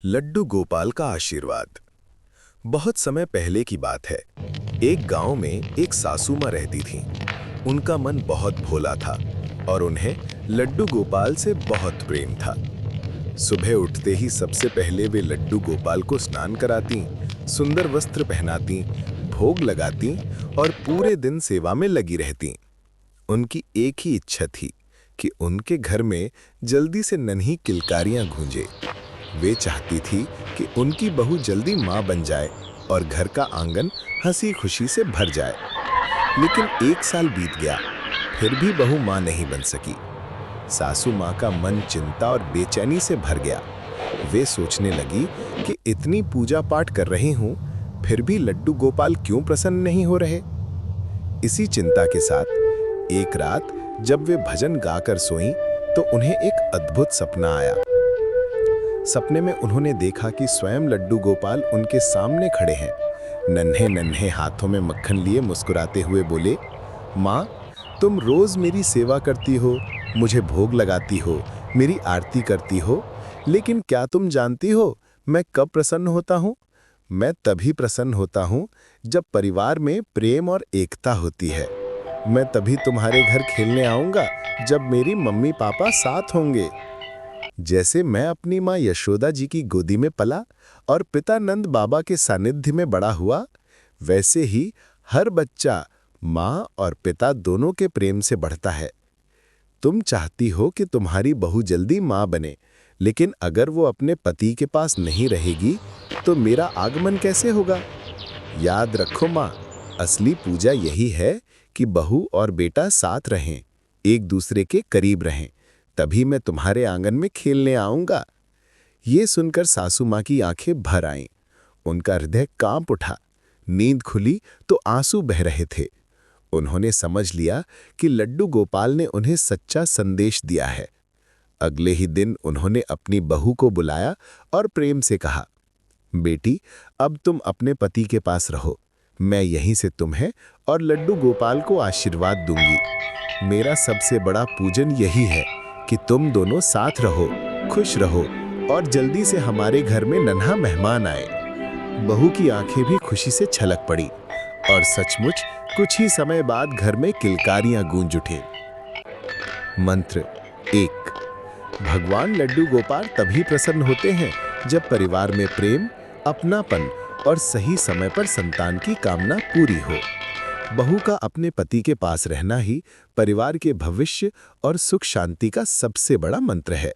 लड्डू गोपाल का आशीर्वाद। बहुत समय पहले की बात है। एक गांव में एक सासू माँ रहती थीं। उनका मन बहुत भोला था और उन्हें लड्डू गोपाल से बहुत प्रेम था। सुबह उठते ही सबसे पहले वे लड्डू गोपाल को स्नान कराती, सुंदर वस्त्र पहनाती, भोग लगाती और पूरे दिन सेवा में लगी रहती। उनकी एक ही इच्छा थी कि उनके घर में जल्दी से नन्ही किलकारियां गूंजे। वे चाहती थी कि उनकी बहू जल्दी माँ बन जाए और घर का आंगन हंसी खुशी से भर जाए। लेकिन 1 साल बीत गया, फिर भी बहू माँ नहीं बन सकी। सासू माँ का मन चिंता और बेचैनी से भर गया। वे सोचने लगी कि इतनी पूजा पाठ कर रही हूँ, फिर भी लड्डू गोपाल क्यों प्रसन्न नहीं हो रहे। इसी चिंता के साथ एक रात जब वे भजन गाकर सोईं, तो उन्हें एक अद्भुत सपना आया। सपने में उन्होंने देखा कि स्वयं लड्डू गोपाल उनके सामने खड़े हैं। नन्हे नन्हे हाथों में मक्खन लिए मुस्कुराते हुए बोले, माँ, तुम रोज मेरी सेवा करती हो, मुझे भोग लगाती हो, मेरी आरती करती हो, लेकिन क्या तुम जानती हो मैं कब प्रसन्न होता हूँ? मैं तभी प्रसन्न होता हूँ जब परिवार में प्रेम और एकता होती है। मैं तभी तुम्हारे घर खेलने आऊँगा जब मेरी मम्मी पापा साथ होंगे। जैसे मैं अपनी माँ यशोदा जी की गोदी में पला और पिता नंद बाबा के सानिध्य में बड़ा हुआ, वैसे ही हर बच्चा माँ और पिता दोनों के प्रेम से बढ़ता है। तुम चाहती हो कि तुम्हारी बहू जल्दी माँ बने, लेकिन अगर वो अपने पति के पास नहीं रहेगी तो मेरा आगमन कैसे होगा? याद रखो माँ, असली पूजा यही है कि बहू और बेटा साथ रहें, एक दूसरे के करीब रहें, तभी मैं तुम्हारे आंगन में खेलने आऊंगा। ये सुनकर सासू माँ की आंखें भर आईं। उनका हृदय कांप उठा। नींद खुली तो आंसू बह रहे थे। उन्होंने समझ लिया कि लड्डू गोपाल ने उन्हें सच्चा संदेश दिया है। अगले ही दिन उन्होंने अपनी बहू को बुलाया और प्रेम से कहा, बेटी, अब तुम अपने पति के पास रहो। मैं यहीं से तुम्हें और लड्डू गोपाल को आशीर्वाद दूंगी। मेरा सबसे बड़ा पूजन यही है कि तुम दोनों साथ रहो, खुश रहो और जल्दी से हमारे घर में नन्हा मेहमान आए। बहू की आंखें भी खुशी से छलक पड़ी और सचमुच कुछ ही समय बाद घर में किलकारियां गूंज उठे। मंत्र 1। भगवान लड्डू गोपाल तभी प्रसन्न होते हैं जब परिवार में प्रेम, अपनापन और सही समय पर संतान की कामना पूरी हो। बहू का अपने पति के पास रहना ही परिवार के भविष्य और सुख शांति का सबसे बड़ा मंत्र है।